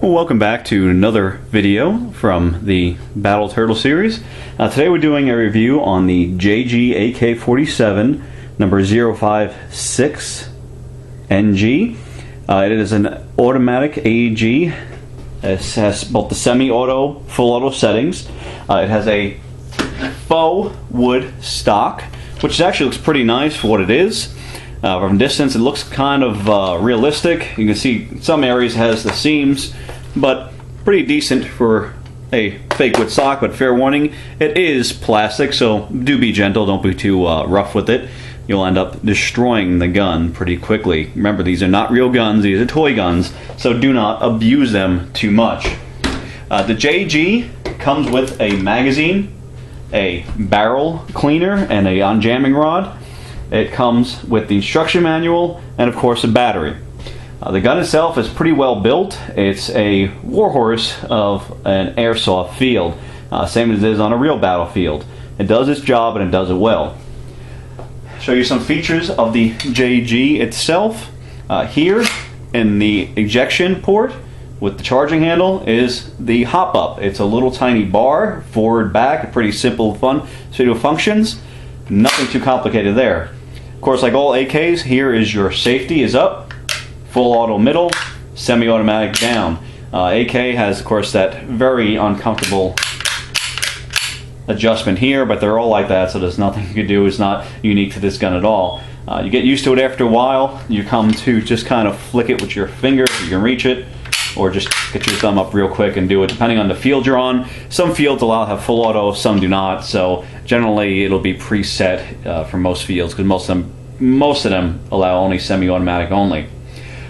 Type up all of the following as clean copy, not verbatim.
Well, welcome back to another video from the Battle Turtle series. Today we're doing a review on the JG AK-47 number 056NG. It is an automatic AEG. It has both the semi-auto, full auto settings. It has a faux wood stock, which actually looks pretty nice for what it is. From distance it looks kind of realistic. You can see some areas has the seams, but pretty decent for a fake wood stock. But fair warning, it is plastic, so do be gentle, don't be too rough with it. You'll end up destroying the gun pretty quickly. Remember, these are not real guns, these are toy guns, so do not abuse them too much. The JG comes with a magazine, a barrel cleaner, and a unjamming rod. It comes with the instruction manual and of course a battery. The gun itself is pretty well built. It's a warhorse of an airsoft field, same as it is on a real battlefield. It does its job and it does it well. Show you some features of the JG itself. Here in the ejection port with the charging handle is the hop up. It's a little tiny bar, forward, back, pretty simple functions. Nothing too complicated there. Of course, like all AKs, here is your safety is up, full auto middle, semi-automatic down. AK has, of course, that very uncomfortable adjustment here, but they're all like that, so there's nothing you can do. It's not unique to this gun at all. You get used to it after a while. You come to just kind of flick it with your finger if you can reach it, or just get your thumb up real quick and do it, depending on the field you're on. Some fields allow to have full auto, some do not, so generally it'll be preset for most fields, because most of them allow only semi-automatic only.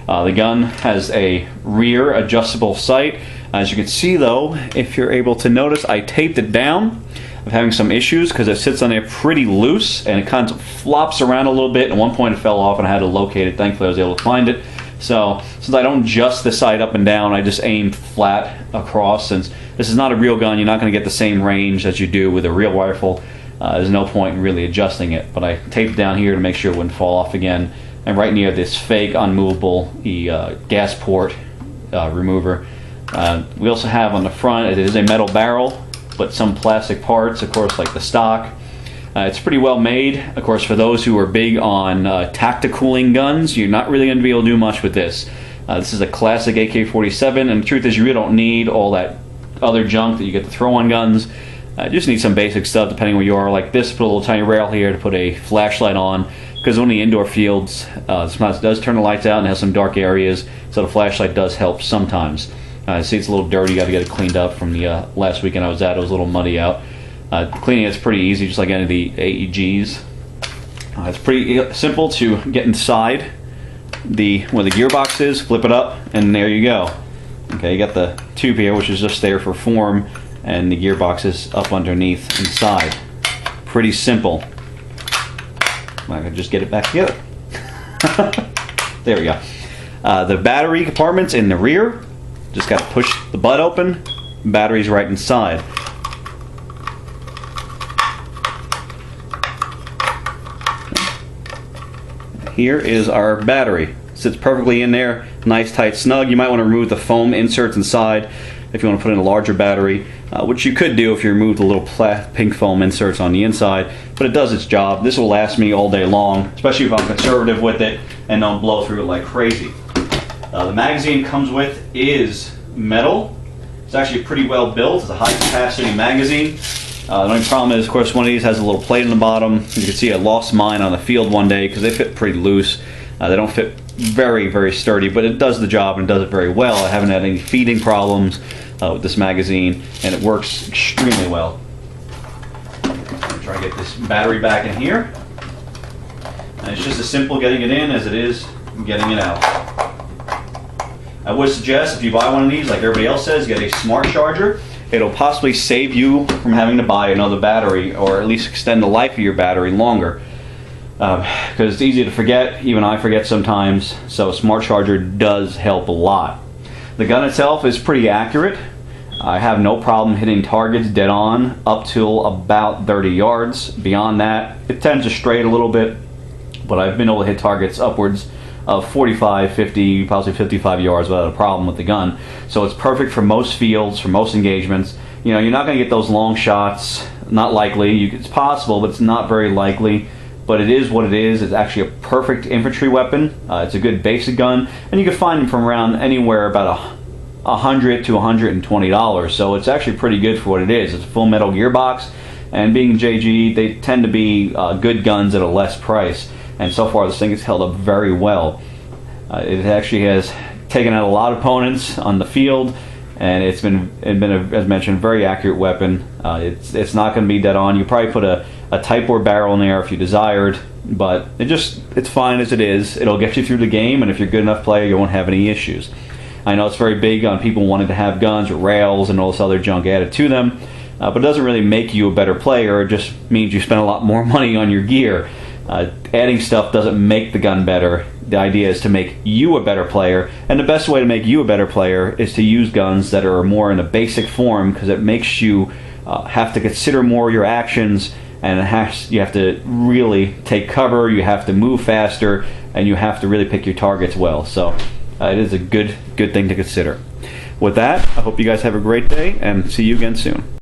The gun has a rear adjustable sight. As you can see though, if you're able to notice, I taped it down. I'm having some issues because it sits on there pretty loose and it kind of flops around a little bit. At one point it fell off and I had to locate it. Thankfully I was able to find it. So since I don't adjust the sight up and down, I just aim flat across. Since this is not a real gun, you're not going to get the same range as you do with a real rifle. There's no point in really adjusting it, but I taped it down here to make sure it wouldn't fall off again. And right near this fake unmovable gas port remover. We also have on the front, it is a metal barrel, but some plastic parts, of course, like the stock. It's pretty well made. Of course, for those who are big on tacticooling guns, you're not really going to be able to do much with this. This is a classic AK-47, and the truth is you really don't need all that other junk that you get to throw on guns. You just need some basic stuff depending where you are, like this. Put a little tiny rail here to put a flashlight on, because on the indoor fields, sometimes it does turn the lights out and has some dark areas, so the flashlight does help sometimes. See, it's a little dirty, got to get it cleaned up from the last weekend I was at. It was a little muddy out. Cleaning it's pretty easy, just like any of the AEGs. It's pretty simple to get inside where the gearbox is, flip it up, and there you go. Okay, you got the tube here, which is just there for form, and the gearbox is up underneath inside. Pretty simple. I can just get it back together. There we go. The battery compartments in the rear. Just got to push the butt open. Battery's right inside. Here is our battery. Sits perfectly in there, nice, tight, snug. You might want to remove the foam inserts inside if you want to put in a larger battery, which you could do if you remove the little pink foam inserts on the inside, but it does its job. This will last me all day long, especially if I'm conservative with it and don't blow through it like crazy. The magazine comes with is metal. It's actually pretty well built. It's a high capacity magazine. The only problem is, of course, one of these has a little plate in the bottom. You can see I lost mine on the field one day because they fit pretty loose. They don't fit very, very sturdy, but it does the job and does it very well. I haven't had any feeding problems with this magazine, and it works extremely well. I'm try to get this battery back in here. And it's just as simple getting it in as it is getting it out. I would suggest if you buy one of these, like everybody else says, get a smart charger. It'll possibly save you from having to buy another battery, or at least extend the life of your battery longer. Because it's easy to forget, even I forget sometimes, so a smart charger does help a lot. The gun itself is pretty accurate. I have no problem hitting targets dead on up till about 30 yards. Beyond that, it tends to stray a little bit, but I've been able to hit targets upwards of 45, 50, possibly 55 yards without a problem with the gun. So it's perfect for most fields, for most engagements. You know, you're not going to get those long shots, not likely. It's possible, but it's not very likely. But it is what it is. It's actually a perfect infantry weapon. It's a good basic gun, and you can find them from around anywhere about $100 to $120. So it's actually pretty good for what it is. It's a full metal gearbox, and being JG, they tend to be good guns at a less price. And so far, this thing has held up very well. It actually has taken out a lot of opponents on the field, and it's been as mentioned, a very accurate weapon. It's not going to be dead on. You probably put a Type bore barrel in there if you desired, but it's fine as it is. It'll get you through the game, and if you're a good enough player, you won't have any issues. I know it's very big on people wanting to have guns or rails and all this other junk added to them, but it doesn't really make you a better player. It just means you spend a lot more money on your gear. Adding stuff doesn't make the gun better. The idea is to make you a better player, and the best way to make you a better player is to use guns that are more in a basic form, because it makes you have to consider more your actions, and you have to really take cover, you have to move faster, and you have to really pick your targets well. So it is a good thing to consider. With that, I hope you guys have a great day, and see you again soon.